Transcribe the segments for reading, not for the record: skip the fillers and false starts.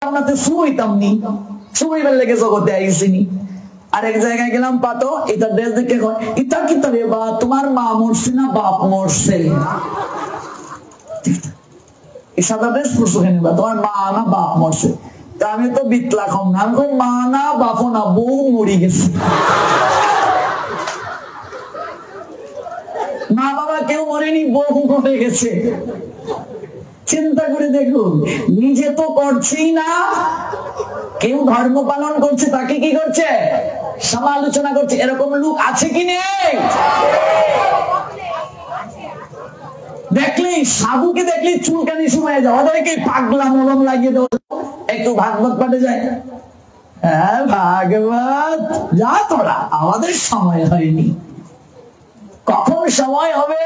জান্নাতে শুইতাম নি, শুইবার লেগে জগতে আইসিনি। আর এক জায়গায় গেলাম, পাতো এটা ড্রেস দেখে কয় ইতা কি তবে বা তোমার মা মরছে না বাপ মরছে? এই সাদা ড্রেস পরছো কেন, বা তোমার মা না বাপ মরছে? তা আমি তো বিতলা কম না, আমি কই মা না বাপও না, বউ মরি গেছে। মা বাবা কেউ মরেনি, বউ মরে গেছে। চিন্তা করে দেখুন, নিজে তো করছেই না, কেউ ধর্ম পালন করছে তাকে কি করছে, সমালোচনা করছে। এরকম লোক আছে কি নেই? দেখলি সাধুকে দেখলি চুলকানি শুয়ে যাও, ওদেরকে পাগলা মলম লাগিয়ে দেবো, একটু ভাগবত পাঠে যায়। হ্যাঁ ভাগবত যা, তোরা আমাদের সময় হয়নি। কখন সময় হবে?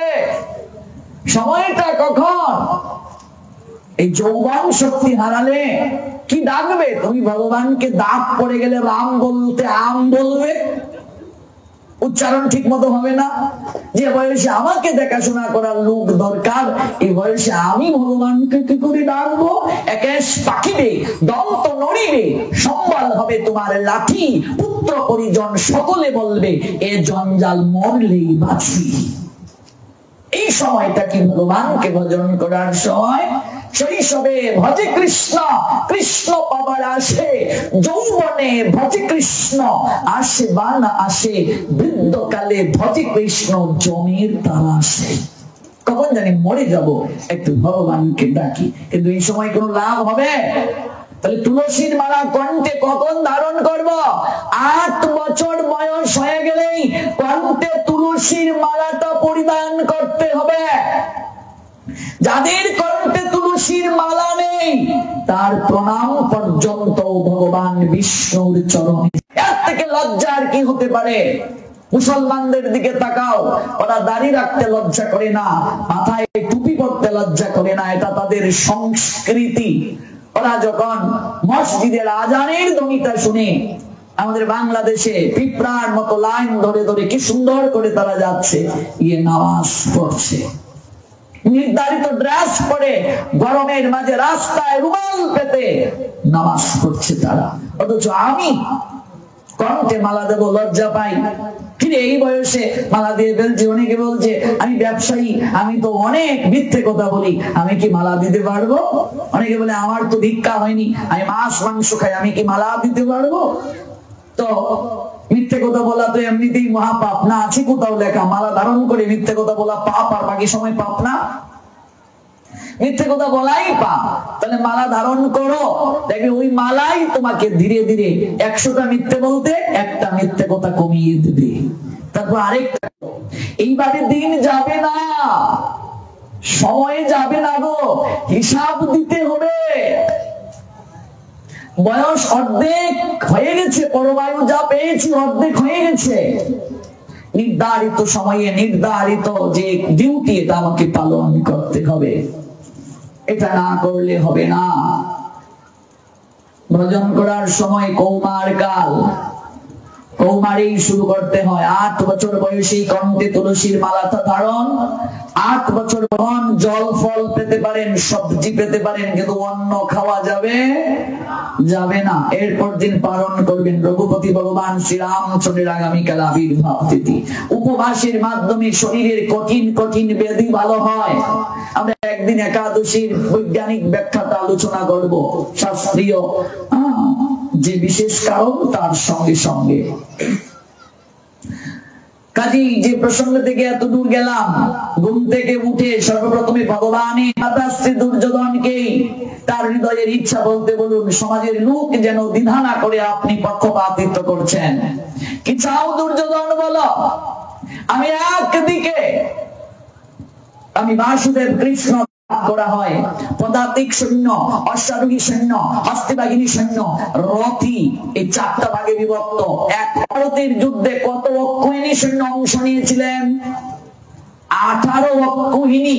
সময়টা কখন? এই যৌবন শক্তি হারালে কি ডাকবে? তুমি ভগবানকে দাগ পড়ে গেলে রাম বলতে আম বলবে, উচ্চারণ ঠিক মতো হবে না। যে বয়সে আমাকে দেখাশোনা করার লোক দরকার, এই বয়সে আমি ভগবানকে কি করে ডাকবো? একেশ পাখিবে, দন্ত নড়িবে, সম্বল হবে তোমার লাঠি, পুত্র পরিজন সকলে বলবে এ জঞ্জাল মরলেই বাঁচি। এই সময়টা কি ভগবানকে ভজন করার সময়? শৈশবে ভজে কৃষ্ণ, কৃষ্ণ পাবার আসে, যৌবনে ভজে কৃষ্ণ, আসে বা না আসে, বৃদ্ধকালে ভজে কৃষ্ণ, জমের তারা আসে। কখন জানি মরে যাব, একটু ভগবানকে ডাকি। কিন্তু এই সময় কোনো লাভ হবে? তাহলে তুলসীর মালা কণ্ঠে কখন ধারণ করব? 8 বছর বয়স হয়ে গেলেই কণ্ঠে তুলসীর মালাটা পরিধান করতে হবে। যাদের কণ্ঠে তুলসীর মালা নেই তার প্রণাম পর্যন্ত ভগবান বিষ্ণুর চরণে। এর থেকে লজ্জার কি হতে পারে? মুসলমানদের দিকে তাকাও, ওরা দাড়ি রাখতে লজ্জা করে না, মাথায় টুপি পরতে লজ্জা করে না, এটা তাদের সংস্কৃতি। ওরা যখন মসজিদের আজানের ধ্বনিটা শুনে, আমাদের বাংলাদেশে পিঁপড়ার মতো লাইন ধরে ধরে কি সুন্দর করে তারা যাচ্ছে, ইয়ে নামাজ পড়ছে, নির্ধারিত ড্রেস পরে গরমের মাঝে রাস্তায় রুমাল পেতে নামাজ পড়ছে তারা। অথচ আমি কণ্ঠে মালা দেবো লজ্জা পাই। কিরে এই বয়সে মালা দিয়ে ফেলছে। অনেকে বলছে আমি ব্যবসায়ী, আমি তো অনেক মিথ্যে কথা বলি, আমি কি মালা দিতে পারবো? অনেকে বলে আমার তো ভিক্ষা হয়নি, আমি মাছ মাংস খাই, আমি কি মালা দিতে পারবো? তো মিথ্যে কথা বলা তো এমনিতেই মহাপাপ না? আছে কোথাও লেখা মালা ধারণ করে মিথ্যে কথা বলা পাপ আর বাকি সময় পাপ না? মিথ্যে কথা বলাই পাপ। তাহলে মালা ধারণ করো, দেখবে ওই মালাই তোমাকে ধীরে ধীরে 100টা মিথ্যে বলতে একটা মিথ্যে কথা কমিয়ে দেবে। তারপর আরেকটা। এইভাবে দিন যাবে না, সময় যাবে না গো, হিসাব দিতে হবে। বয়স অর্ধেক হয়ে গেছে, পরবায়ু যা পেয়েছি অর্ধেক হয়ে গেছে। নির্ধারিত সময়ে নির্ধারিত যে ডিউটি, এটা আমাকে পালন করতে হবে। এটা না করলে হবে না। ভজন করার সময় কৌমার কাল, কৌমারেই শুরু করতে হয়। 8 বছর বয়সেই কণ্ঠে তুলসীর মালাটা ধারণ। 8 বছর বয়স জল ফল পেতে পারেন, সবজি পেতে পারেন, কিন্তু অন্ন খাওয়া যাবে যাবে না। এরপর দিন পালন করবেন রঘুপতি ভগবান শ্রীরামচন্দ্রের আগামীকাল আবির্ভাব তিথি। উপবাসের মাধ্যমে শরীরের কঠিন কঠিন ব্যাধি ভালো হয়। আমরা একদিন একাদশীর বৈজ্ঞানিক ব্যাখ্যাটা আলোচনা করব, শাস্ত্রীয় যে বিশেষ কারণ তার সঙ্গে সঙ্গে। কাজী যে প্রসঙ্গ থেকে এত দূর গেলাম, ঘুম থেকে উঠে সর্বপ্রথমে ভগবানের মাতাশ্রী দুর্যোধনকে তার হৃদয়ের ইচ্ছা বলতে বলুন। সমাজের লোক যেন দ্বিধা না করে আপনি পক্ষপাতিত্ব করছেন। কি চাও দুর্যোধন বলো? আমি একদিকে আমি বাসুদেব কৃষ্ণ করা হয়, পদাতিক সৈন্য, অশ্বারোহী সৈন্য, হস্তিবাহিনী সৈন্য, রথী, এই 4টা ভাগে বিভক্ত। এক ভারতের যুদ্ধে কত অক্ষৌহিনী সৈন্য অংশ নিয়েছিলেন? 18 অক্ষৌহিনী।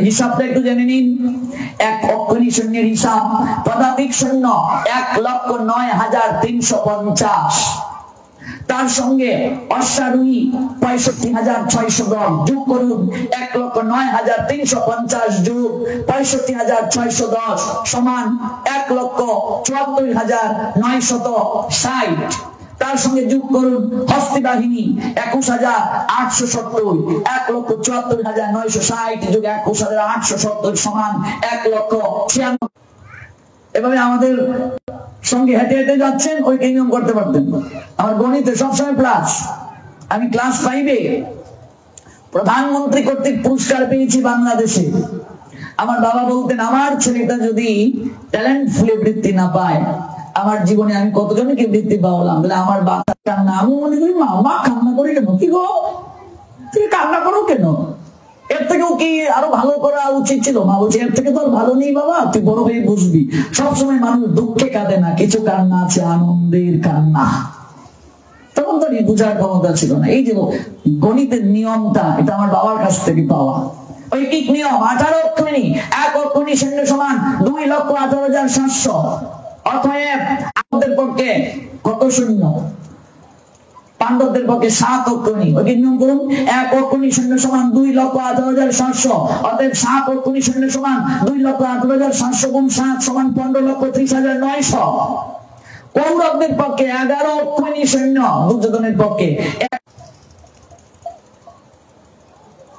হিসাবটা একটু জেনে নিন। এক অক্ষৌহিনী সৈন্যের হিসাব, পদাতিক সৈন্য 1,09,350, তার সঙ্গে অশ্বারোহী 65,610 যোগ করুন। 1,09,350 যোগ 65,610 সমান 1,09,350 ৭৪,৯৬০, তার সঙ্গে যোগ করুন হস্তি বাহিনী ২১,৮৭০, ১,৭৪,৯৬০ যোগ ২১,৮৭০ সমান ১,৯৬,০৯০। এভাবে আমাদের সঙ্গে হেঁটে হেঁটে যাচ্ছেন, ওই নিয়ম করতে পারতেন। আমার গণিতে সবসময় প্লাস। আমি ক্লাস 5-এ প্রধানমন্ত্রী কর্তৃক পুরস্কার পেয়েছি বাংলাদেশে। আমার বাবা বলতেন, আমার ছেলেটা যদি ট্যালেন্ট ফুলে বৃত্তি না পায়, আমার জীবনে আমি কতজনকে বৃত্তি পাওয়ালাম। আমার বাচ্চার কান্না, আমি মনে করি মা কান্না করে কেন? কি গো, তুমি কান্না করো কেন? এর থেকেও কি আরো ভালো করা উচিত ছিল? মা বলছে, এর থেকে তো আর ভালো নেই বাবা, তুই বড় হয়ে বুঝবি। সবসময় মানুষ দুঃখে কাঁদে না, কিছু কান্না আছে আনন্দের কান্না। তখন তো বুঝার ক্ষমতা ছিল না। এই যে গণিতের নিয়মটা, এটা আমার বাবার কাছ থেকে পাওয়া। ঐকিক নিয়ম 18 অক্ষরী, 1 অক্ষরী শূন্য সমান 2,18,700। অতএব আমাদের পক্ষে কত শূন্য? পাণ্ডবদের পক্ষে 7 অক্ষরী। ঐকিক নিয়ম করুন, 1 অক্ষরী শূন্য সমান 2,18,700। অতএব 7 অক্ষরী শূন্য সমান 2,18,700 গুণ 7 সমান 15,30,900। কৌরবদের পক্ষে 11 অক্ষরী সৈন্য, দুর্যোধনের পক্ষে।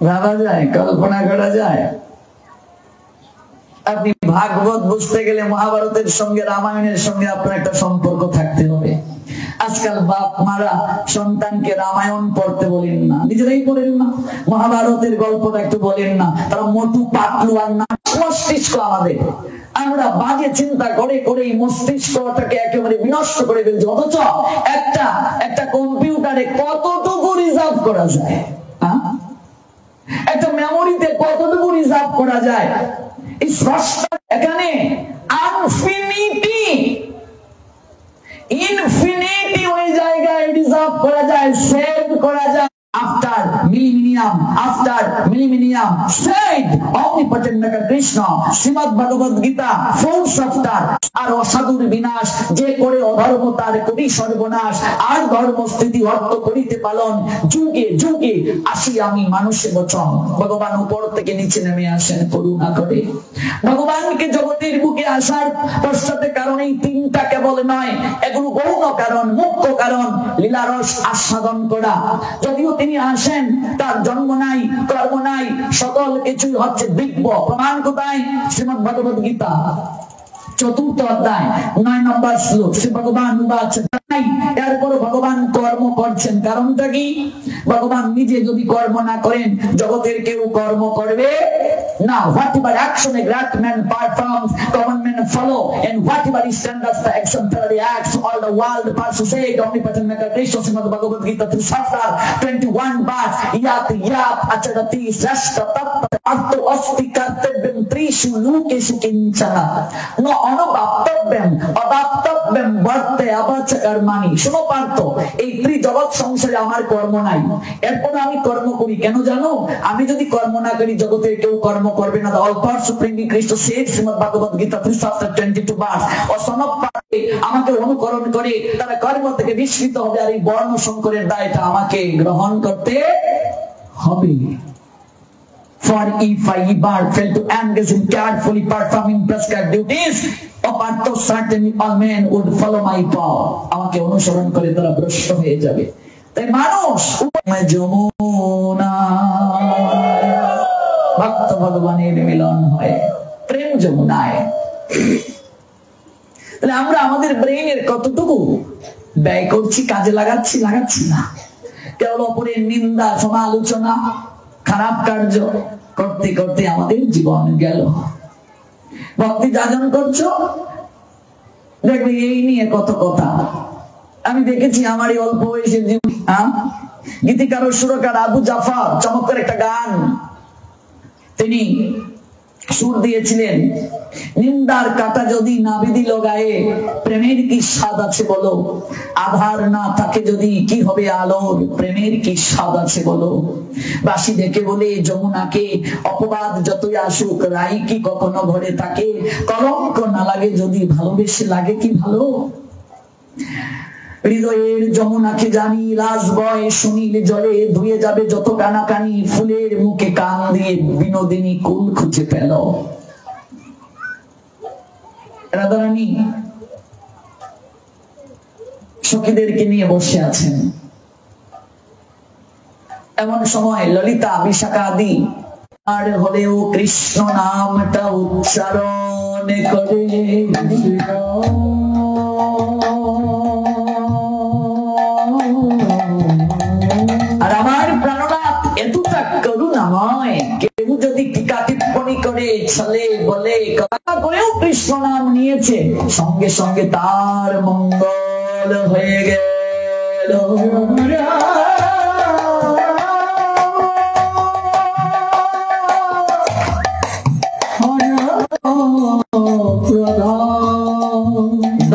ভাবা যায়, কল্পনা করা যায়? আপনি ভাগবত বুঝতে গেলে মহাভারতের সঙ্গে রামায়ণের সঙ্গে আপনার একটা সম্পর্ক থাকতে হবে। আজকাল বাপ মারা সন্তানকে রামায়ণ পড়তে বলেন না, নিজেরাই পড়েন না। মহাভারতের গল্পটা একটু বলেন না। তারা মোটু পাতলু আর না, মস্তিষ্ক আমাদের। আমরা বাজে চিন্তা করে করে এই মস্তিষ্কটাকে একেবারে বিনষ্ট করে ফেলছি। অথচ একটা কম্পিউটারে কতটুকু রিজার্ভ করা যায়, একটা মেমোরিতে কতটুকু রিজার্ভ করা যায়। এই স্রষ্টা এখানে ইনফিনিটি ওই জায়গায় রিজার্ভ করা যায়, সেভ করা যায়। After millennium said omnipotent Krishna, Srimad Bhagavad Gita, full chapter, আর অসাধুর বিনাশ যে করে অধর্ম তার করি সর্বনাশ, আর ধর্মস্থিতি অর্থ করিতে পালন, যুগে যুগে আসি আমি মানুষের বচন। ভগবান উপর থেকে নিচে নেমে আসেন করুণা করে। ভগবানকে জগতের বুকে আসার পশ্চাতে কারণ এই তিনটা কেবল নয়, এগুলো গৌণ কারণ, মুখ্য কারণ লীলারস আস্বাদন করা। যদিও তিনি আসেন, তার জন্ম নাই, কর্ম নাই, সকল কিছুই হচ্ছে দিব্য। প্রমাণ কোথায়? শ্রীমদ ভগবদ গীতা 4th অধ্যায় 9 নম্বর শ্লোক। শ্রী ভগবান এরপর ভগবান কর্ম করছেন। কারণটা কি? ভগবান নিজে যদি কর্ম না করেন, জগতের কেউ কর্ম করবে না। Whatever action a great man performs, common men follow, and whatever he stands the exemplary acts, all the world persuade omnipotent maker Krishna, Srimad Bhagavad Gita 3 chapter 21 verse, yat acharati shrestha tattva artho asti kartavyam trishu lokeshu kinchana no anubhaptavyam abhaptavyam bharte abhachakarmani। শোনো পার্থ, এই ত্রিজগৎ সংসারে আমার কর্ম নাই, এরপর আমি কর্ম করি কেন জানো? আমি যদি কর্ম না করি, জগতের কেউ কর্ম করবে না। All power supreme Krishna said, Srimad Bhagavad Gita 3 chapter 22 verse, অসনব পারে আমাকে অনুকরণ করে তারা কর্ম থেকে বিস্মৃত হবে, আর এই বর্ণ সংকরের দায়টা আমাকে গ্রহণ করতে হবে। For if I ever fail to engage in carefully performing prescribed duties, certainly all men would follow my path. আমাকে অনুসরণ করে তারা ভ্রষ্ট হয়ে যাবে। তাই মানুষ যমুনা ভক্ত ভগবানের মিলন হয়, প্রেম যমুনায়। তাহলে আমরা আমাদের ব্রেইনের কতটুকু ব্যয় করছি, কাজে লাগাচ্ছি না? কেবল অপরের নিন্দা, সমালোচনা, খারাপ কার্য করতে করতে আমাদের জীবন গেল। ভক্তি যাজন করছো, দেখবে এই নিয়ে কত কথা। আমি দেখেছি আমার এই অল্প বয়সের জীবন, গীতিকার ও সুরকার আবু জাফর চমৎকার একটা গান তিনি সুর দিয়েছিলেন। নিন্দার কাটা যদি না বিধিল গায়ে, প্রেমের কি স্বাদ আছে বলো? আধার না থাকে যদি কি হবে আলোর, প্রেমের কি স্বাদ আছে বলো? বাসি দেখে বলে যমুনাকে, অপবাদ যতই আসুক রাই কি কখনো ঘরে থাকে? কলঙ্ক না লাগে যদি ভালোবেসে লাগে কি ভালো? হৃদয়ের যমুনাকে জানি, লাজ বয় সুনীল জলে ধুয়ে যাবে যত কানাকানি, ফুলের মুখে কান দিয়ে বিনোদিনী কুল খুঁজে পেল। রাধারানী সখীদেরকে নিয়ে বসে আছেন। এমন সময় ললিতা বিশাখা আদি আর হলেও কৃষ্ণ নামটা উচ্চারণ করে। আর আমার প্রাণনাথ এতটা করুণাময়, কেউ যদি টিকা টিপ্পণী করে ছলে বলে কথা করেও কৃষ্ণ নাম নিয়েছে, সঙ্গে সঙ্গে তার মঙ্গল হয়ে গেল।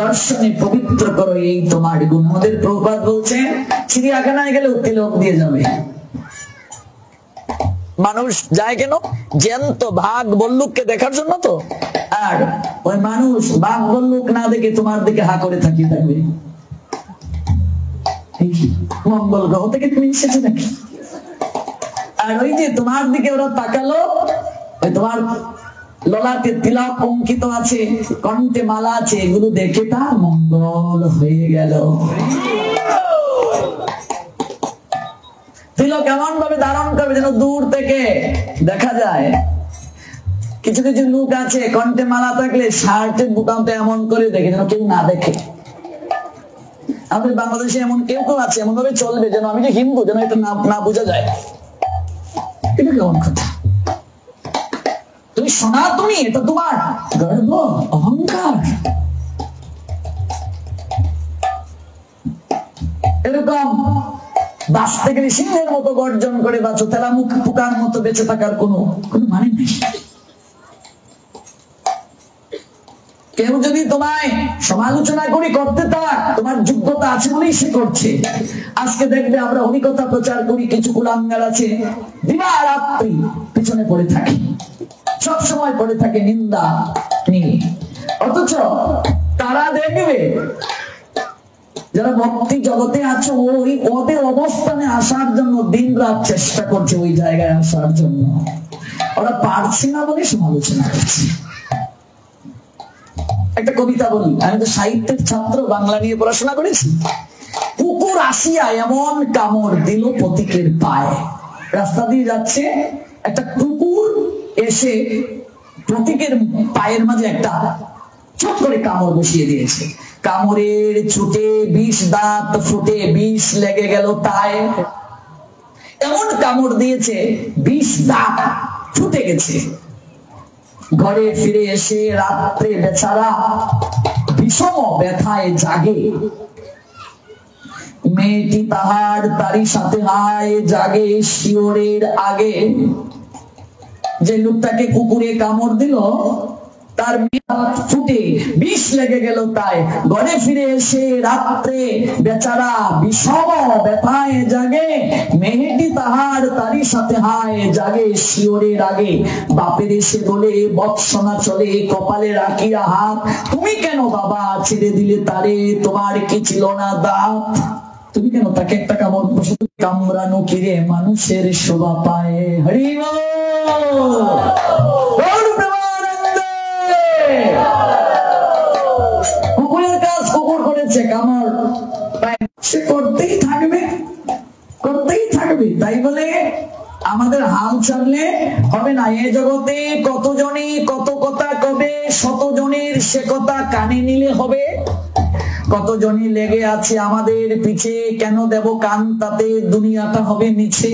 দর্শনে পবিত্র করো এই তোমার গুণ। আমাদের প্রভুপাদ বলছেন চিড়িয়াখানায় গেলে তিলক দিয়ে যাবে। মানুষ যায় কেন? জ্যান্ত বাঘ বল্লুককে দেখার জন্য তো। আর ওই মানুষ বাঘ বল্লুক না দেখে তোমার দিকে হা করে থাকিয়ে থাকবে। মঙ্গল গ্রহ থেকে তুমি এসেছো নাকি? আর ওই যে তোমার দিকে ওরা তাকালো, ওই তোমার ললাটে তিলক অঙ্কিত আছে, কণ্ঠে মালা আছে, এগুলো দেখে তার মঙ্গল হয়ে গেল। তিলক এমন ভাবে ধারণ করবে যেন দূর থেকে দেখা যায়। কিছু কিছু লোক আছে কণ্ঠে মালা থাকলে শার্টের বুতামটা এমন করে দেখে যেন কেউ না দেখে। আমাদের বাংলাদেশে এমন কেউ কেউ আছে এমন ভাবে চলবে যেন আমি যে হিন্দু, যেন এটা না বোঝা যায়। এটা কেমন কথা? তুমি সনাতনী, এটা তোমার গর্ব অহংকার। এরকম বাঁচতে গেলে সিংহের মতো গর্জন করে বাঁচো, তেলা মুখ পোকার মতো বেঁচে থাকার কোনো মানে নেই। কেউ যদি তোমায় সমালোচনা করি করতে থাক, তোমার যোগ্যতা আছে বলেই সে করছে। আজকে দেখবে আমরা হরিকথা প্রচার করি, কিছু কুলাঙ্গার আছে দিবারাত্রি পিছনে পড়ে থাকে, সব সময় পড়ে থাকে নিন্দা নিয়ে। অথচ তারা দেখবে যারা ভক্তি জগতে আছে ওই ওদের অবস্থানে আসার জন্য দিন রাত চেষ্টা করছে, ওই জায়গায় আসার জন্য। ওরা পারছে না বলে সমালোচনা করছে। একটা কবিতা বলি, আমি তো সাহিত্যের ছাত্র, বাংলা নিয়ে পড়াশোনা করেছি। কুকুর আসিয়া এমন কামড় দিল পথিকের পায়ে। রাস্তা দিয়ে যাচ্ছে, একটা কুকুর এসে পথিকের পায়ের মাঝে একটা চট করে কামড় বসিয়ে দিয়েছে। কামড়ের ছুটে 20 দাঁত ফুটে 20 লেগে গেল তাই। এমন কামড় দিয়েছে 20 দাঁত ফুটে গেছে। ঘরে ফিরে এসে রাত্রে বেচারা বিষম ব্যথায় জাগে। মেয়েটি তাহার তারই সাথে হায় জাগে শিওরের আগে। যে লোকটাকে কুকুরে কামড় দিল তার ফুটে 20 লেগে গেল তাই। ঘরে ফিরে এসে রাত্রে বেচারা বিষম ব্যথায় জাগে। মেয়েটি তাহার তারই সাথে হায় জাগে শিওরের আগে। বাপের এসে বলে বৎসনা চলে কপালে রাখিয়া হাত, তুমি কেন বাবা ছেড়ে দিলে তারে, তোমার কি ছিল না দাঁত? তুমি কেন তাকে একটা কামড় বসে? কামড়ানো কিরে মানুষের শোভা পায়। হরি বল। কুকুরের কাজ কুকুর করেছে, কামড় সে করতেই থাকবে, করতেই থাকবে। তাই বলে আমাদের হাল ছাড়লে হবে না। এ জগতে কতজনই কত কথা কবে, শতজনের সে কথা কানে নিলে হবে। কতজনই লেগে আছে আমাদের পিছে, কেন দেব কান তাতে দুনিয়াটা হবে নিচে।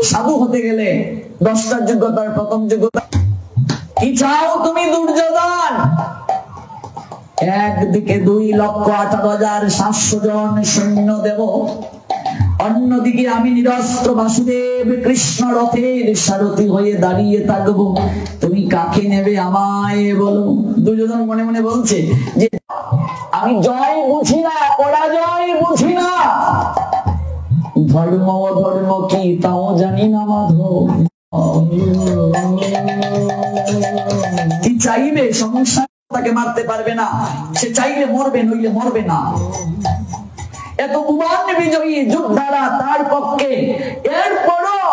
সাধু হতে গেলে 10টা যোগ্যতার প্রথম যোগ্যতা কি চাও তুমি? দুর্যোধন। একদিকে 2,18,700 জন সৈন্য দেব, অন্যদিকে আমি নিরস্ত্র বাসুদেব কৃষ্ণ রথের সারথি হয়ে দাঁড়িয়ে থাকবো। তুমি কাকে নেবে আমায় বলো? দুর্যোধন মনে মনে বলছে যে আমি জয় বুঝি না, পরাজয় বুঝি না, ধর্ম অধর্ম কি তাও জানি না মাধব। কি চাইবে? সংসার তাকে মারতে পারবে না, সে চাইলে মরবে নইলে মরবে না। এত উমান বিজয়ী যোদ্ধারা তার পক্ষে, এরপরও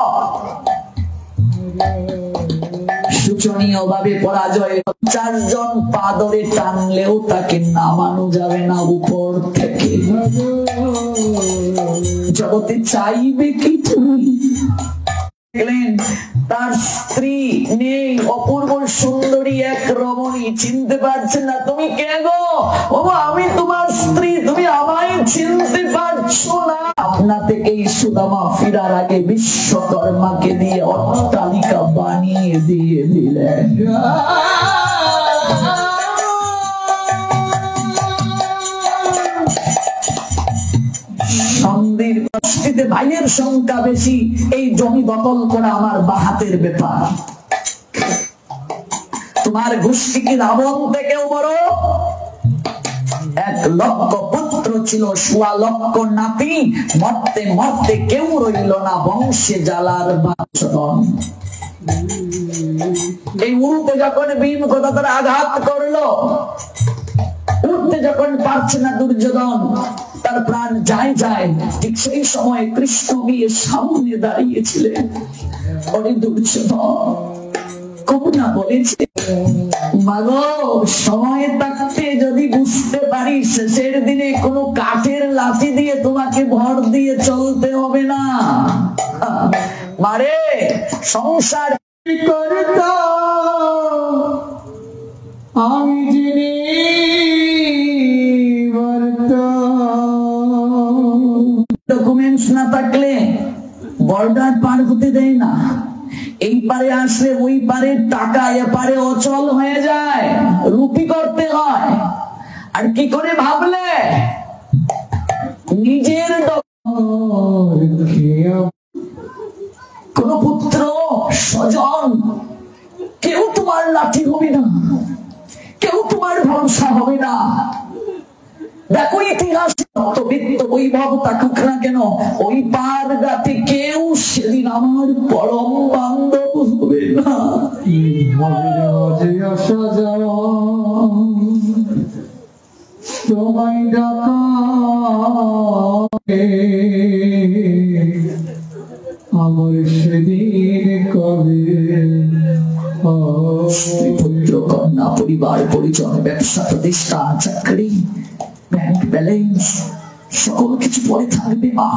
শোচনীয় ভাবে পরাজয়। 4 জন পা ধরে টানলেও তাকে নামানো যাবে না উপর থেকে। জগতে চাইবে কি তুমি? তার স্ত্রী নেই, অপূর্ব সুন্দরী এক রমণী, চিনতে পারছে না। তুমি কে গো? ও আমি তোমার স্ত্রী, তুমি আমায় চিনতে পারছো না? আপনা থেকেই সুদামা ফিরার আগে বিশ্বকর্মাকে দিয়ে অট্টালিকা বানিয়ে দিয়ে দিলেন। ভাইয়ের সংখ্যা বেশি, এই জমি দখল করা আমার বাহাতের ব্যাপার। তোমার গোষ্ঠী কি রাবণ থেকেও বড়? 1 লক্ষ পুত্র ছিল, 1.25 লক্ষ নাতি, মরতে মরতে কেউ রইল না বংশে জ্বালার বাঁচন। এই উল্টে যখন ভীম কথা তারা আঘাত করলো, উঠতে যখন পারছে না দুর্যোধন, তার প্রাণ যায় যায়, ঠিক সেই সময় কৃষ্ণ গিয়ে সামনে দাঁড়িয়েছিলেন। ওরে দুর্যোধন, কবুনা বলেছে, মাগো সময় থাকতে যদি বুঝতে পারি শেষের দিনে কোনো কাঠের লাঠি দিয়ে তোমাকে ভর দিয়ে চলতে হবে না। মারে সংসার করতো আমি জেনে ডকুমেন্টস না থাকলে বর্ডার পার হতে দেয় না। এই পারে আসলে ওই পারে টাকা এপারে অচল হয়ে যায়, রুপি করতে হয়। আর কি করে ভাবলে নিজের কোন পুত্র স্বজন কেউ তোমার লাঠি হবে না, কেউ তোমার ভরসা হবে না। দেখো ইতিহাস বিত্ত বৈভব থাকুক না কেন, ওই পার গাতে কেউ সেদিন আমার পরম বান্ধব হবে না। আসা যাওয়া তোমায় ডাকা আমার সেদিন কবে? স্ত্রী পুত্র কন্যা পরিবার পরিজন ব্যবসা প্রতিষ্ঠান চাকরি ব্যাংক ব্যালেন্স সকল কিছু পরে থাকবে। মা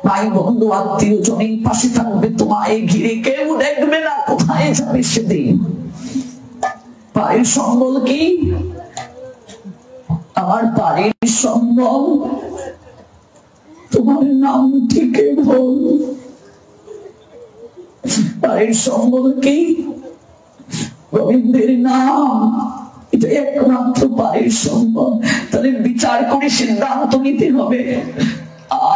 ভাই বন্ধু আত্মীয় জনের পাশে থাকবে, তোমায় ঘিরে কেউ দেখবে না। কোথায় যাবে সেদিন? পায়ের সম্বল কি? আমার পায়ের সম্বল তোমার নামটি কেবল। পায়ের সম্বল কি? গোবিন্দের নাম, এটা একমাত্র পায়ের সম্বল। তাহলে বিচার করে সিদ্ধান্ত নিতে হবে,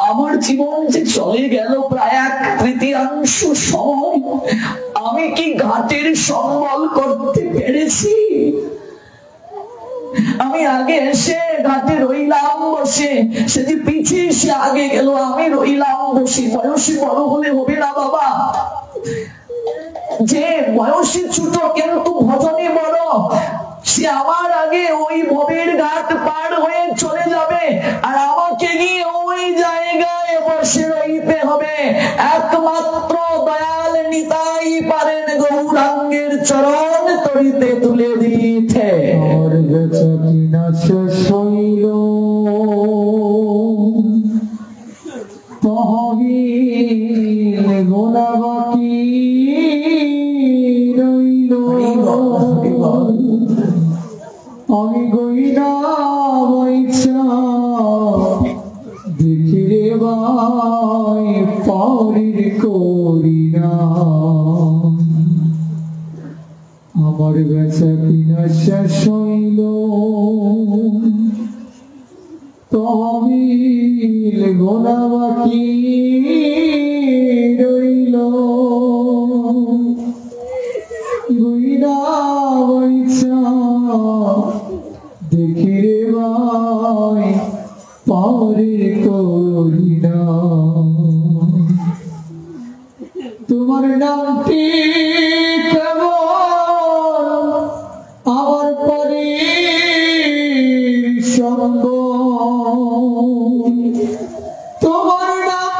আমার জীবন যে চলে গেল প্রায় 1/3 সময়, আমি কি ঘাটের সম্বল করতে পেরেছি? আমি আগে এসে ঘাটে রইলাম বসে, সে যে পিছিয়ে এসে আগে গেল, আমি রইলাম বসে। বয়সে বড় হলে হবে না বাবা, যে বয়সে ছোট কিন্তু ভজনে বড়, সে আমার আগে ওই ভবের ঘাট পার হয়ে চলে যাবে, আর আমাকে গিয়ে ওই জায়গায় বসে রইতে হবে। একমাত্র দয়াল নিতাই পারেন গৌরাঙ্গের চরণ তরিতে তুলে দিতে। শৈল তহবিল গোলাবাকি রইল, আমি গইনা বইছা দেখি রে ভাই পাউরির করি না। আমার বেচা কিনা শেষ হইল, তহবিল গোনা বাকি রইল, গইনা বইছা দেখি রে ভাই পাউরির করি না। তোমার নামটি কেমন আমার পরে সঙ্গ, তোমার নাম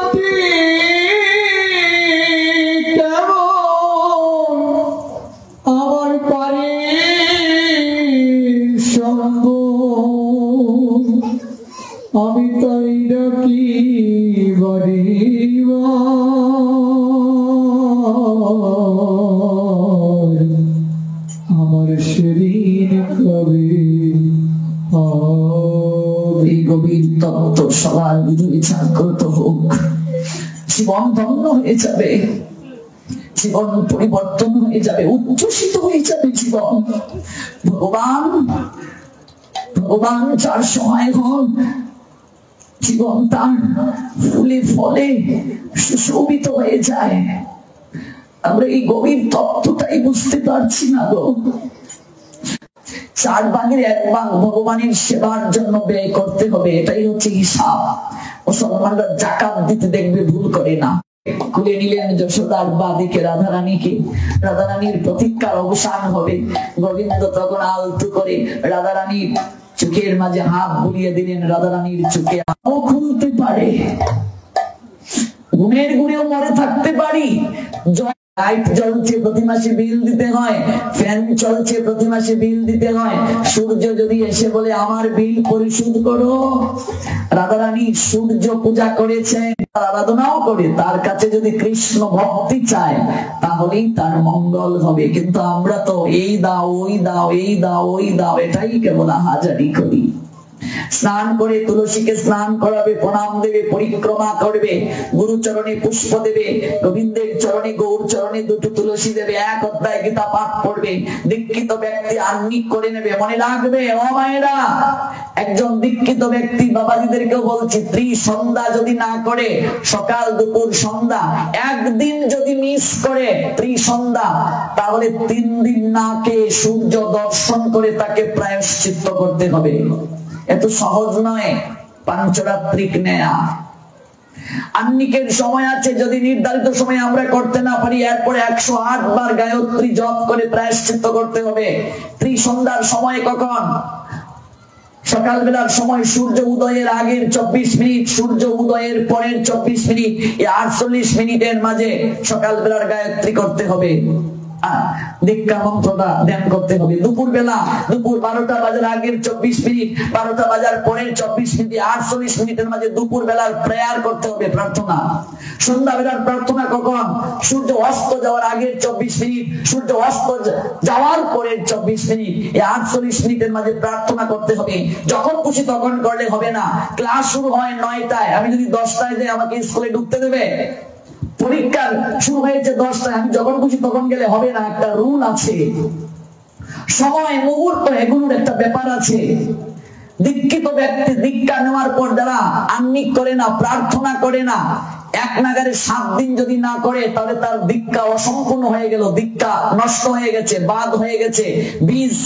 তত্ত্ব সবার হৃদয়ে জাগ্রত হোক। জীবন ধন্য হয়ে যাবে, জীবন পরিবর্তন হয়ে যাবে, উচ্ছ্বসিত হয়ে যাবে জীবন। ভগবান যার সময় হন, জীবন তার ফুলে ফলে সুশোভিত হয়ে যায়। আমরা এই গভীর তত্ত্বটাই বুঝতে পারছি না গো। 4 ভাগের 1 ভাগ ভগবানের সেবার জন্য ব্যয় করতে হবে, এটাই হচ্ছে হিসাব। মুসলমানরা যাকাত দিতে দেখবে ভুল করে না। কুলে নিলেন যশোদার বাদিকে রাধারানীকে, রাধারানীর প্রতীক্ষার অবসান হবে। গোবিন্দ তখন আলতু করে রাধারানীর চোখের মাঝে হাত বুলিয়ে দিলেন। রাধারানীর চোখে আলো খুলতে পারে, ঘুমের ঘুরেও মরে থাকতে পারি। লাইট জ্বলছে প্রতি মাসে বিল দিতে হয়, ফ্যান চলছে প্রতি মাসে বিল দিতে হয়। সূর্য যদি এসে বলে আমার বিল পরিশোধ করো, রাধারানী সূর্য পূজা করেছে, আরাধনাও করে, তার কাছে যদি কৃষ্ণ ভক্তি চায় তাহলেই তার মঙ্গল হবে। কিন্তু আমরা তো এই দাও ওই দাও, এই দাও ওই দাও, এটাই কেবল হাজারি করি। স্নান করে তুলসীকে স্নান করাবে, প্রণাম দেবে, পরিক্রমা করবে, গুরু চরণে পুষ্প দেবে, গোবিন্দের চরণে গৌর চরণে 2টো তুলসী দেবে, 1 অধ্যায় গীতা পাঠ করবে। দীক্ষিত ব্যক্তি আহ্নিক করে নেবে। মনে রাখবে ও মায়েরা, একজন দীক্ষিত ব্যক্তি, বাবাজিদেরকেও বলছি, ত্রিসন্ধ্যা যদি না করে, সকাল দুপুর সন্ধ্যা, একদিন যদি মিস করে ত্রিসন্ধ্যা, তাহলে 3 দিন না খেয়ে সূর্য দর্শন করে তাকে প্রায়শ্চিত্ত করতে হবে। এত সহজ নয় পাঞ্চরাত্রিক নেয়া। আহ্নিকের সময় আছে, যদি নির্ধারিত সময় আমরা করতে না পারি, এরপরে 108 বার গায়ত্রী জপ করে প্রায়শ্চিত্ত করতে হবে। ত্রিসন্ধ্যার সময় কখন? সকালবেলার সময় সূর্য উদয়ের আগের 24 মিনিট, সূর্য উদয়ের পরের 24 মিনিট, এই 48 মিনিটের মাঝে সকালবেলার গায়ত্রী করতে হবে। দীক্ষা মন্ত্রটা ধ্যান করতে হবে। দুপুর বেলা, দুপুর 12টা বাজার আগের 24 মিনিট, 12টা বাজার পরের 24 মিনিট, 48 মিনিটের মাঝে দুপুর বেলার প্রেয়ার করতে হবে, প্রার্থনা। সন্ধ্যা বেলার প্রার্থনা কখন? সূর্য অস্ত যাওয়ার আগের 24 মিনিট, সূর্য অস্ত যাওয়ার পরের 24 মিনিট, এই 48 মিনিটের মাঝে প্রার্থনা করতে হবে। যখন খুশি তখন করলে হবে না। ক্লাস শুরু হয় 9টায়, আমি যদি 10টায় যাই আমাকে স্কুলে ঢুকতে দেবে? পরীক্ষা শুরু হয়েছে 10টায়, আমি যখন খুশি তখন গেলে হবে না। একটা রুল আছে, সময় মুহূর্ত, এগুলোর একটা ব্যাপার আছে। দীক্ষিত ব্যক্তি দীক্ষা নেওয়ার পর যারা আহ্নিক করে না, প্রার্থনা করে না, 1 নাগারে 7 দিন যদি না করে, তাহলে তার দীক্ষা অসম্পূর্ণ হয়ে গেল, দীক্ষা নষ্ট হয়ে গেছে, বাদ হয়ে গেছে, বীজ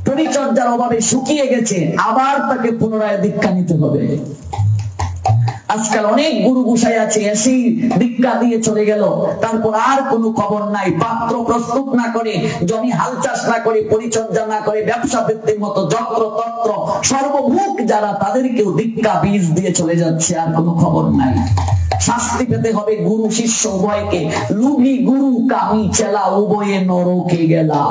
পরিচর্যার অভাবে শুকিয়ে গেছে, আবার তাকে পুনরায় দীক্ষা নিতে হবে। আজকাল অনেক গুরু গোসাই আছে, এসে দীক্ষা দিয়ে চলে গেল, তারপর আর কোনো খবর নাই। পাত্র প্রস্তুত না করে, জমি হাল চাষ না করে, পরিচর্যা না করে, ব্যবসা বৃত্তির মতো যন্ত্র তন্ত্র সর্বমুখ যারা, তাদেরকেও দীক্ষা বীজ দিয়ে চলে যাচ্ছে, আর কোনো খবর নাই। শাস্তি পেতে হবে গুরু শিষ্য উভয়কে। লুবি গুরু কামি চেলা উভয়ে নরকে গেলা।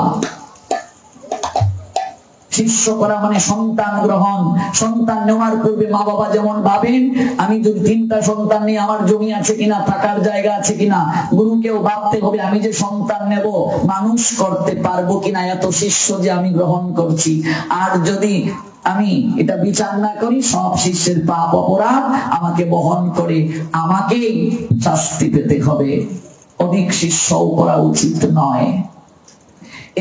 শিষ্য করা মানে সন্তান গ্রহণ। সন্তান নেওয়ার পূর্বে মা বাবা যেমন ভাবেন, আমি যদি 3টা সন্তান নিয়ে আমার জমি আছে কিনা, থাকার জায়গা আছে কিনা, গুরুকেও ভাবতে হবে আমি যে সন্তান নেব মানুষ করতে পারবো কিনা, এত শিষ্য যে আমি গ্রহণ করছি। আর যদি আমি এটা বিচার না করি, সব শিষ্যের পাপ অপরাধ আমাকে বহন করে আমাকেই শাস্তি পেতে হবে। অধিক শিষ্যও করা উচিত নয়।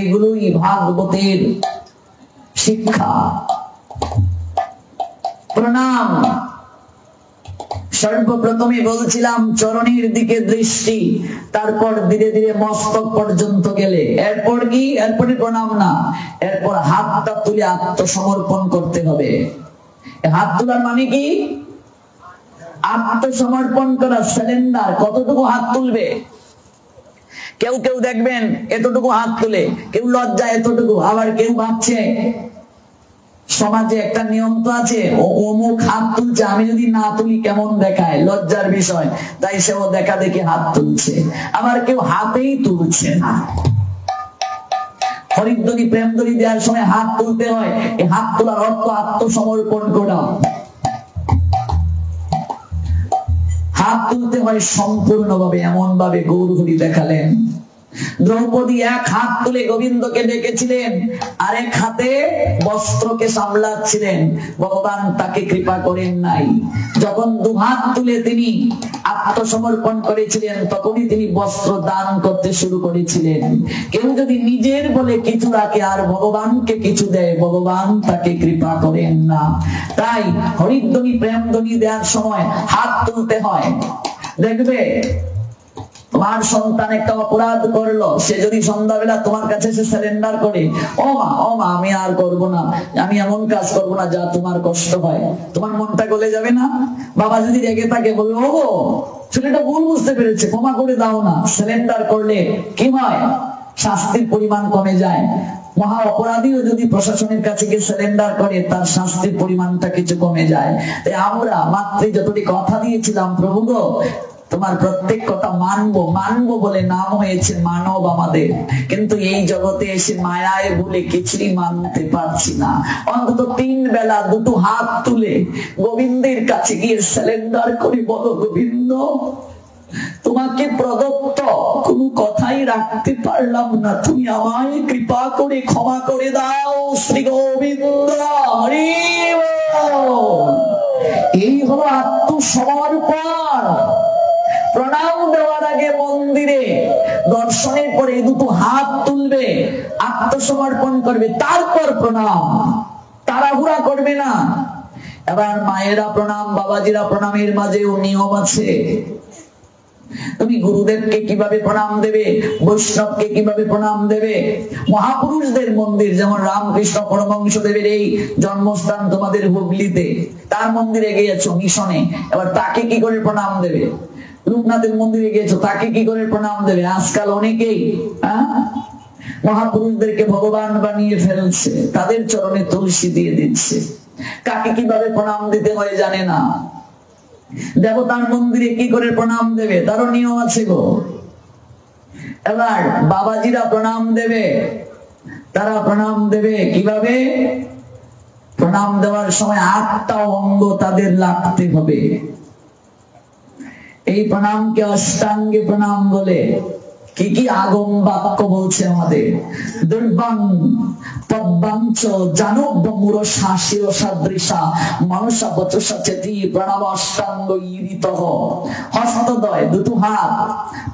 এগুলোই ভাগবতের শিক্ষা। প্রণাম। সর্বপ্রথমে বলছিলাম চরণের দিকে দৃষ্টি, তারপর ধীরে ধীরে মস্তক পর্যন্ত গেলে, এরপর কি? এরপরে প্রণাম না, এরপর হাতটা তুলে আত্মসমর্পণ করতে হবে। হাত তোলার মানে কি? আত্মসমর্পণ করা, সারেন্ডার। কতটুকু হাত তুলবে? কেউ কেউ দেখবেন এতটুকু হাত তুলে, কেউ লজ্জা এতটুকু, আবার কেউ ভাবছে সমাজে একটা নিয়ম তো আছে, অমুক হাত তুলছে, আমি যদি না তুলি কেমন দেখায়, লজ্জার বিষয়, তাই সেও দেখা দেখি হাত তুলছে। আবার কেউ হাতেই তুলছে না। হরিদ্বনি প্রেমদনি দেওয়ার সময় হাত তুলতে হয়। এই হাত তোলার অর্থ আত্মসমর্পণ করা। হাত তুলতে হয় সম্পূর্ণভাবে, এমন ভাবে গৌর হরি দেখালেন। দ্রৌপদী এক হাত তুলে গোবিন্দকে ডেকেছিলেন, আরেক হাতে বস্ত্রকে সামলাচ্ছিলেন। ভগবান তাকে কৃপা করেন নাই। যখন দুহাত তুলে তিনি আত্মসমর্পণ করেছিলেন, তখনই তিনি বস্ত্র দান করতে শুরু করেছিলেন। কেউ যদি নিজের বলে কিছু রাখে আর ভগবানকে কিছু দেয়, ভগবান তাকে কৃপা করেন না। তাই হরিধ্বনি প্রেমধ্বনি দেওয়ার সময় হাত তুলতে হয়। দেখবে তোমার সন্তান একটা অপরাধ করলো, সে যদি সন্ধ্যাবেলা তোমার কাছে সে সারেন্ডার করে, ও মা আমি আর করব না, আমি এমন কাজ করব না যা তোমার কষ্ট হয়, তোমার মনটা গলে যাবে না? বাবা যদি রেগে থাকে, বলবো ও ছেলেটা ভুল বুঝতে পেরেছে, ক্ষমা করে দাও না। সারেন্ডার করলে কি হয়? শাস্তির পরিমাণ কমে যায়। মহা অপরাধীও যদি প্রশাসনের কাছে গিয়ে সারেন্ডার করে, তার শাস্তির পরিমাণটা কিছু কমে যায়। তাই আমরা মাত্র যতটি কথা দিয়েছিলাম, প্রভু গো তোমার প্রত্যেক কথা মানবো মানবো বলে নাম হয়েছে মানব আমাদের, কিন্তু এই জগতে এসে মায়ায় ভুলে কিছুই মানতে পারছি না। অন্তত 3 বেলা 2 হাত তুলে গোবিন্দের কাছে গিয়ে সারেন্ডার করে বলো, গোবিন্দ তোমাকে প্রদত্ত কোনো কথাই রাখতে পারলাম না, তুমি আমায় কৃপা করে ক্ষমা করে দাও। শ্রী গোবিন্দ হরি বল। এই হলো আত্মসমর্পণ। প্রণাম দেওয়ার আগে মন্দিরে দর্শনের পরে 2 হাত তুলবে, আত্মসমর্পণ করবে, তারপর প্রণাম। তাড়াহুড়া করবে না। এবার মায়েরা প্রণাম, বাবাজিরা প্রণামের মাঝেও নিয়ম আছে। তুমি গুরুদেবকে কিভাবে প্রণাম দেবে, বৈষ্ণবকে কিভাবে প্রণাম দেবে। মহাপুরুষদের মন্দির, যেমন রামকৃষ্ণ পরমহংসদেবের এই জন্মস্থান তোমাদের হুগলিতে, তার মন্দিরে গিয়েছো মিশনে, এবার তাকে কি করে প্রণাম দেবে? লোকনাথের মন্দিরে গিয়েছো, তাকে কি করে প্রণাম দেবে? আজকাল অনেকেই মহাপুরুষদেরকে ভগবান বানিয়ে ফেলছে, তাদের চরণে তুলসী দিয়ে দিচ্ছে। কাকে কিভাবে প্রণাম দিতে হয় জানে না। দেবতার মন্দিরে কি করে প্রণাম দেবে, তারও নিয়ম আছে গো। এবার বাবাজিরা প্রণাম দেবে, তারা প্রণাম দেবে কিভাবে? প্রণাম দেওয়ার সময় 8টা অঙ্গ তাদের লাগতে হবে। এই প্রণামকে অষ্টাঙ্গে প্রণাম বলে। কি কি আগম বাক্য বলছে আমাদের? দুর্বাং পদ্মাঞ্চ জানব্যমূর শাশির সাদৃশা মনসা বচসা চেতি প্রণাম অষ্টাঙ্গ ইরিতঃ। হস্তদয় 2 হাত,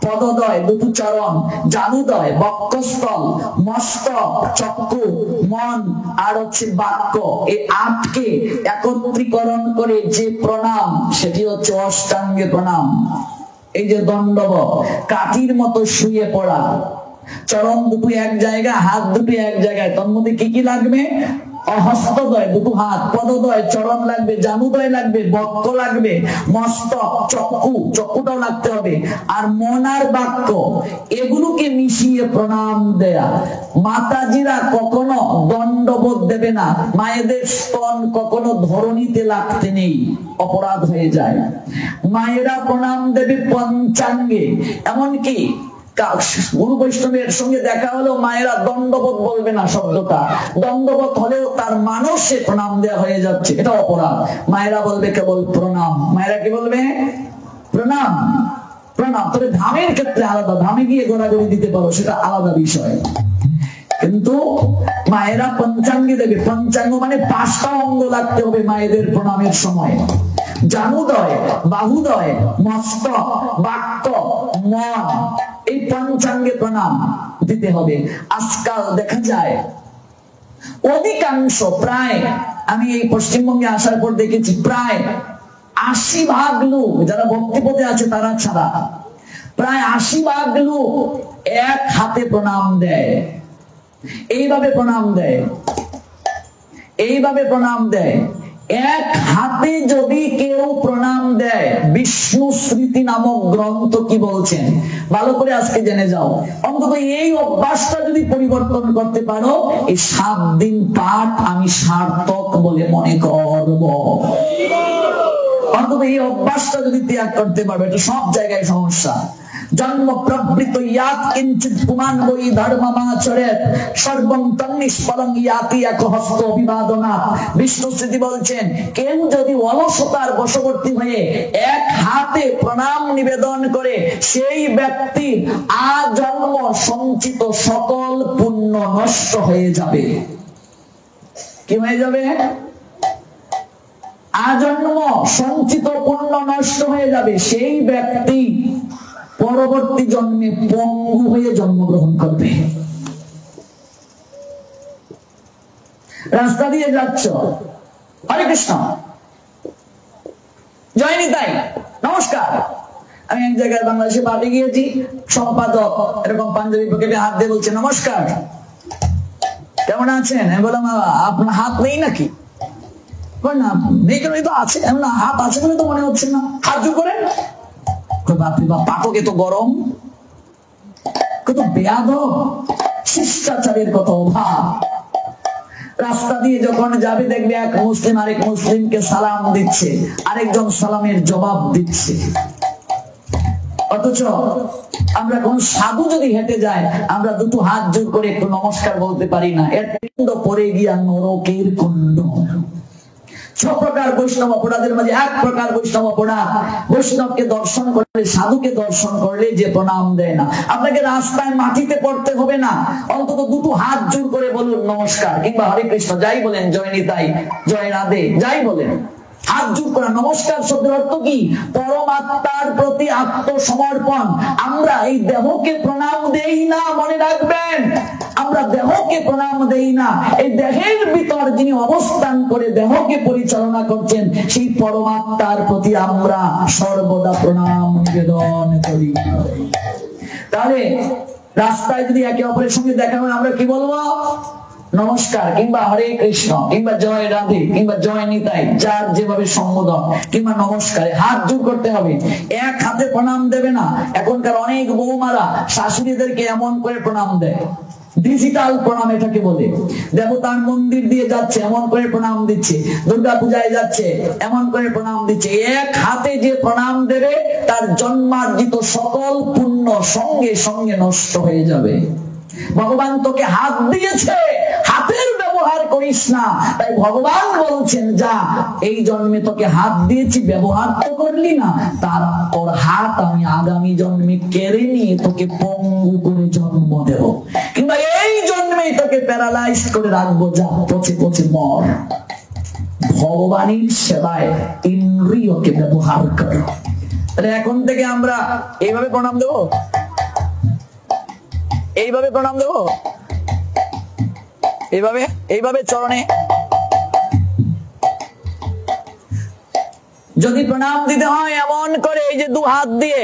পদদয় 2 চরণ, জানুদয় বক্ষস্থল, মস্তক, চক্ষু, মন আর হচ্ছে বাক্য, এই 8কে একত্রীকরণ করে যে প্রণাম, সেটি হচ্ছে অষ্টাঙ্গে প্রণাম। এই যে দণ্ডবত, কাঠির মতো শুয়ে পড়া, চরণ 2 এক জায়গায়, হাত 2 এক জায়গায়, তার মধ্যে কি কি লাগবে? হস্তদয় 2 হাত, পদদয় চরণ লাগবে, জানুদয় লাগবে, বক্ষ লাগবে, মস্তক, চক্ষুটাও লাগতে হবে, আর মন আর বাক্য, এগুলোকে মিশিয়ে প্রণাম দেয়া। মাতাজিরা কখনো দণ্ডবোধ দেবে না, মায়েদের স্তন কখনো ধরণীতে লাগতে নেই, অপরাধ হয়ে যায়। মায়েরা প্রণাম দেবে পঞ্চাঙ্গে। এমনকি গুরু বৈষ্ণবের সঙ্গে দেখা হলেও মায়েরা দণ্ডবোধ বলবে না, শব্দটা দণ্ডবোধ হলেও তার মানসে প্রণাম দেওয়া হয়ে যাচ্ছে, এটা অপরাধ। মায়েরা বলবে কেবল প্রণাম। মায়েরা কি বলবে? প্রণাম। প্রণাম। তবে ধামের ক্ষেত্রে আলাদা, ধামে গিয়ে গোড়াগড়ি দিতে পারো, সেটা আলাদা বিষয়। কিন্তু মায়েরা পঞ্চাঙ্গে দেবে। পঞ্চাঙ্গ মানে 5টা অঙ্গ লাগতে হবে মায়েদের প্রণামের সময়। জানুদয়, বাহুদয়, মস্তক, বাক্য, মন, এই পঞ্চাঙ্গে প্রণাম দিতে হবে। আজকাল দেখা যায় অধিকাংশ, প্রায় আমি এই পশ্চিমবঙ্গে আসার পর দেখেছি, প্রায় 80% লোক যারা ভক্তিপথে আছে তারা ছাড়া প্রায় 80% লোক এক হাতে প্রণাম দেয়। এইভাবে প্রণাম দেয়, এইভাবে প্রণাম দেয়। এক হাতে যদি কেউ প্রণাম দেয়, বিষ্ণু স্মৃতি নামক গ্রন্থ কি বলছেন ভালো করে আজকে জেনে যাও। অন্তত এই অভ্যাসটা যদি পরিবর্তন করতে পারো, এই 7 দিন পাঠ আমি সার্থক বলে মনে করব। অন্তত এই অভ্যাসটা যদি ত্যাগ করতে পারবে, এটা সব জায়গায় সমস্যা। জন্ম প্রবৃত ইয়াত কিঞ্চিৎ পুমান বই ধর্মমাচরেত সর্বং তন্নিষ্ফলং ইয়াতি এক হস্ত অভিবাদনাৎ। বিষ্ণু স্মৃতি বলছেন, কেউ যদি অলসতার বশবর্তী হয়ে এক হাতে প্রণাম নিবেদন করে, সেই ব্যক্তির আজন্ম সঞ্চিত সকল পুণ্য নষ্ট হয়ে যাবে। কি হয়ে যাবে? আজন্ম সঞ্চিত পুণ্য নষ্ট হয়ে যাবে। সেই ব্যক্তি পরবর্তী জন্মে পঙ্গু হয়ে জন্মগ্রহণ করবে। রাস্তা দিয়ে যাচ্ছ, হরে কৃষ্ণ, জয় নিতাই, নমস্কার। আমি এক জায়গায় বাংলাদেশে পার্টি গিয়েছি, সম্পাদক এরকম পাঞ্জাবি পকেটে হাত দিয়ে বলছে, নমস্কার, কেমন আছেন? আমি বললাম, আপনার হাত নেই নাকি? না, নেই কেন, তো আছে। হাত আছে বলে তো মনে হচ্ছে না, হাত জোর করেন। বাপরে বাপ, পাঠক এত গরম, কত বেয়াদব, শিষ্টাচারের কত অভাব। রাস্তা দিয়ে যখন যাবে দেখবে এক মুসলিম আরেক মুসলিমকে সালাম দিচ্ছে, আরেকজন সালামের জবাব দিচ্ছে। অথচ আমরা কোন সাধু যদি হেঁটে যায়, আমরা দুটো হাত জোর করে একটু নমস্কার বলতে পারি না। এর কুণ্ড পড়ে গিয়া নরকের কুণ্ড। 6 প্রকার বৈষ্ণব অপরাধের মাঝে এক প্রকার বৈষ্ণব অপরাধ, বৈষ্ণবকে দর্শন করলে, সাধুকে দর্শন করলে যে প্রণাম দেয় না। আপনাকে রাস্তায় মাটিতে পড়তে হবে না, অন্তত দুটো হাত জোর করে বলুন নমস্কার, কিংবা হরে কৃষ্ণ যাই বলেন, জয় নিতাই, জয় রাধে যাই বলেন, হাত জোর করা। নমস্কার শব্দের অর্থ কি? পরমাত্মার প্রতি আত্মসমর্পণ। আমরা এই দেহকে প্রণাম দেই না, মনে রাখবেন, আমরা দেহকে প্রণাম দেই না। এই দেহের ভিতর যিনি অবস্থান করে দেহকে পরিচালনা করছেন, সেই পরমাত্মার প্রতি আমরা সর্বদা প্রণাম নিবেদন করি। তাহলে রাস্তায় যদি একে অপরের সঙ্গে দেখা হয়, আমরা কি বলবো? নমস্কার, কিংবা হরে কৃষ্ণ, কিংবা জয় রাধে, কিংবা জয় নিতাই, যার যেভাবে সম্বোধন, কিংবা নমস্কারে হাত জোর করতে হবে। এক হাতে প্রণাম দেবে না। এখনকার অনেক বৌমারা শাশুড়িদেরকে এমন করে প্রণাম দেয়, ডিজিটাল প্রণাম এটাকে বলে। দেবতার মন্দির দিয়ে যাচ্ছে, এমন করে প্রণাম দিচ্ছে। দুর্গা পূজায় যাচ্ছে, এমন করে প্রণাম দিচ্ছে। এক হাতে যে প্রণাম দেবে, তার জন্মার্জিত সকল পুণ্য সঙ্গে সঙ্গে নষ্ট হয়ে যাবে। ভগবান তোকে হাত দিয়েছে, হাতের ব্যবহার করিস না। তাই ভগবান বলছেন, যা, এই জন্মে তোকে হাত দিয়েছি, ব্যবহার তো করলি না, তোর হাত আমি আগামী জন্মে কেড়ে নিয়ে তোকে পঙ্গু করে জন্ম দেব, কিংবা এই জন্মেই তোকে প্যারালাইজ করে রাখবো, যা পচে পচে মর। ভগবানের সেবায় ইন্দ্রিয়কে ব্যবহার করো। তাহলে এখন থেকে আমরা এইভাবে প্রণাম দেবো, এইভাবে প্রণাম দেবো, এইভাবে এইভাবে চরণে। যদি প্রণাম দিতে হয় এমন করে, এই যে 2 হাত দিয়ে,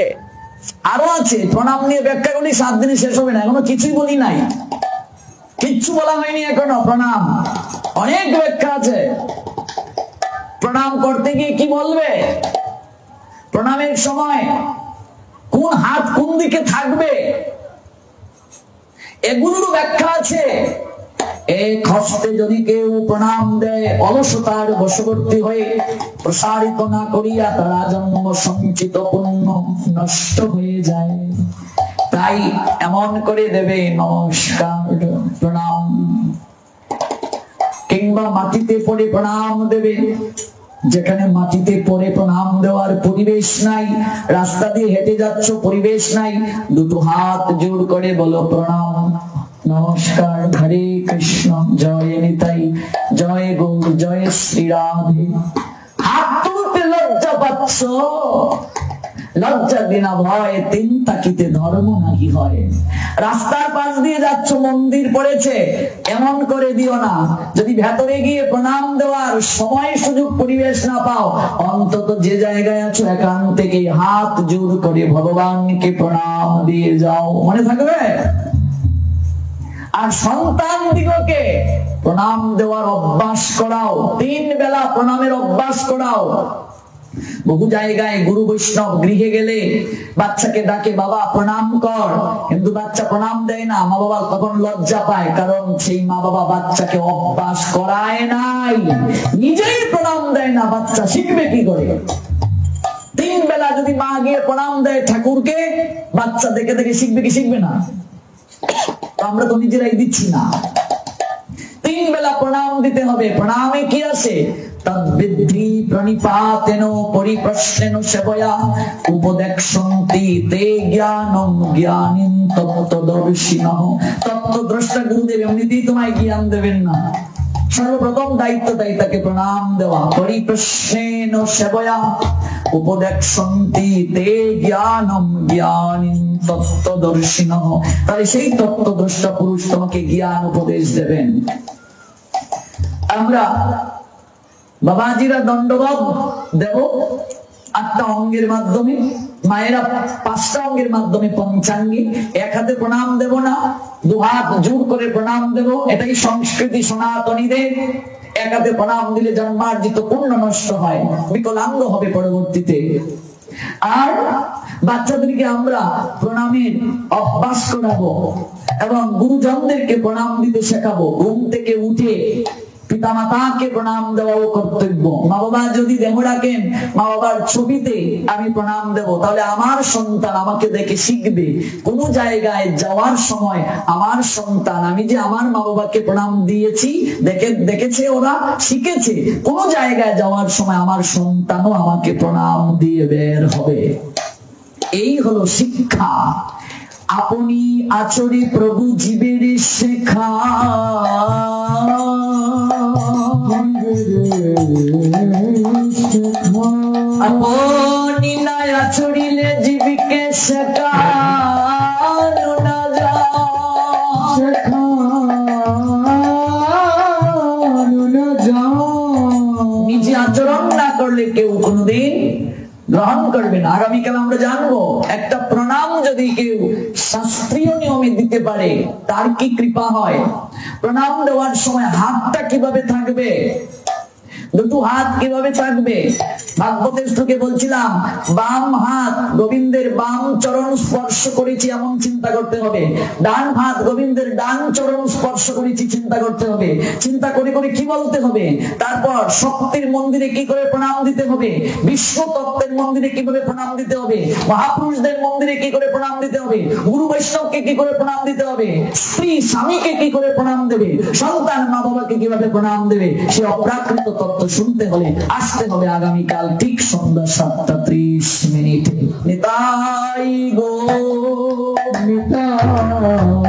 আরো আছে প্রণাম নিয়ে ব্যাখ্যা করি, 7 দিনে শেষ হবে না। এখনো কিছুই বলি নাই, কিচ্ছু বলা হয়নি এখনো। প্রণাম অনেক ব্যাখ্যা আছে। প্রণাম করতে গিয়ে কি বলবে, প্রণামের সময় কোন হাত কোন দিকে থাকবে, এগুলোরও ব্যাখ্যা আছে। এক হস্তে যদি কেউ প্রণাম দেয়, অলসতার বশবর্তী হয়ে প্রসারিত না করিয়া, তার জন্ম সঞ্চিত পুণ্য নষ্ট হয়ে যায়। তাই এমন করে দেবে, নমস্কার, প্রণাম। কিংবা মাটিতে পড়ে প্রণাম দেবে। যেখানে মাটিতে পড়ে প্রণাম দেওয়ার পরিবেশ নাই, রাস্তা দিয়ে হেঁটে যাচ্ছ, পরিবেশ নাই, দুটো হাত জোর করে বলো প্রণাম, নমস্কার, হরে কৃষ্ণ, জয় নিতাই, জয় গৌর, জয় শ্রী রাধে। হাত তুলতে লজ্জা পাচ্ছ, লজ্জা বিনা ভয় 3 তাকিতে ধর্ম নাকি হয়। রাস্তার পাশ দিয়ে যাচ্ছ, মন্দির পড়েছে, এমন করে দিও না। যদি ভেতরে গিয়ে প্রণাম দেওয়ার সময় সুযোগ পরিবেশ না পাও, অন্তত যে জায়গায় আছো এখান থেকে হাত জোর করে ভগবানকে প্রণাম দিয়ে যাও, মনে থাকবে। আর সন্তান দিগকে প্রণাম দেওয়ার অভ্যাস করাও, 3 বেলা প্রণামের অভ্যাস করাও। বহু জায়গায় গুরু বৈষ্ণব গৃহে গেলে বাচ্চাকে ডাকে, বাবা প্রণাম কর, কিন্তু বাচ্চা প্রণাম দেয় না। মা বাবা তখন লজ্জা পায়, কারণ সেই মা বাবা বাচ্চাকে অভ্যাস করায় নাই, নিজেই প্রণাম দেয় না। বাচ্চা শিখবে কি করে? 3 বেলা যদি মা গিয়ে প্রণাম দেয় ঠাকুরকে, বাচ্চা দেখে দেখে শিখবে কি শিখবে না? আমরা তো নিজেরাই দিচ্ছি না। 3 বেলা প্রণাম দিতে হবে। প্রণামে কি আছে? তদ্বিদ্ধি প্রণিপাতেন পরিপ্রশ্নেন সেবয়া উপদেক্ষন্তি তে জ্ঞানম জ্ঞানীন তত্ত্বদর্শিনঃ। তত্ত্বদ্রষ্টা গুরুদেব এমনিতেই তোমায় জ্ঞান দেবেন না, সর্বপ্রথম দায়িত্ব তাই তাকে প্রণাম দেওয়া। পরিপ্রশ্নেন সেবয়া উপদেক্ষন্তি তে জ্ঞানম জ্ঞানীন তত্ত্বদর্শিনঃ। তাহলে সেই তত্ত্বদ্রষ্টা পুরুষ তোমাকে জ্ঞান উপদেশ দেবেন। আমরা বাবাজিরা দণ্ডবত দেব 8টা অঙ্গের মাধ্যমে, মায়েরা 5টা অঙ্গের মাধ্যমে পঞ্চাঙ্গী। এক হাতে প্রণাম দেব না, 2 হাত জোর করে প্রণাম দেব, এটাই সংস্কৃতি সনাতনীদের। এক হাতে প্রণাম দিলে জন্মার্জিত পুণ্য নষ্ট হয়, বিকলাঙ্গ হবে পরবর্তীতে। আর বাচ্চাদেরকে আমরা প্রণামের অভ্যাস করাবো এবং গুরুজনদেরকে প্রণাম দিতে শেখাবো। ঘুম থেকে উঠে পিতামাতাকে প্রণাম দেওয়াও কর্তব্য। মা বাবা যদি দেহ রাখেন, মা বাবার ছবিতে আমি প্রণাম দেব, তাহলে আমার সন্তান আমাকে দেখে শিখবে। কোন জায়গায় যাওয়ার সময় আমার সন্তান, আমি যে আমার মা বাবাকে প্রণাম দিয়েছি দেখেছে, ওরা শিখেছে। কোন জায়গায় যাওয়ার সময় আমার সন্তানও আমাকে প্রণাম দিয়ে বের হবে। এই হলো শিক্ষা। আপনি আচরে প্রভু জীবের শেখা, আপনি না আচরিলে জীবিকে শেখানো না নিজে আচরণ না করলে কেউ কোনদিন গ্রহণ করবে না। আগামীকাল আমরা জানবো একটা প্রণাম যদি কেউ শাস্ত্রীয় নিয়মে দিতে পারে তার কি কৃপা হয়। প্রণাম দেওয়ার সময় হাতটা কিভাবে থাকবে, 2 হাত কিভাবে থাকবে? ভাগবতের শ্লোকে বলছিলাম, বাম হাত গোবিন্দের বাম চরণ স্পর্শ করেছি এমন চিন্তা করতে হবে, ডান হাত গোবিন্দের ডান চরণ স্পর্শ করেছি চিন্তা করতে হবে। চিন্তা করে করে কি বলতে হবে? তারপর শক্তির মন্দিরে কি করে প্রণাম দিতে হবে, বিশ্ব তত্ত্বের মন্দিরে কিভাবে প্রণাম দিতে হবে, মহাপুরুষদের মন্দিরে কি করে প্রণাম দিতে হবে, গুরু বৈষ্ণবকে কি করে প্রণাম দিতে হবে, স্ত্রী স্বামীকে কি করে প্রণাম দেবে, সন্তান মা বাবাকে কিভাবে প্রণাম দেবে, সে অপ্রাকৃত তত্ত্ব শুনতে হলে আসতে হবে আগামীকাল ঠিক সন্ধ্যা 7:30। নিতাই গো নিতাই।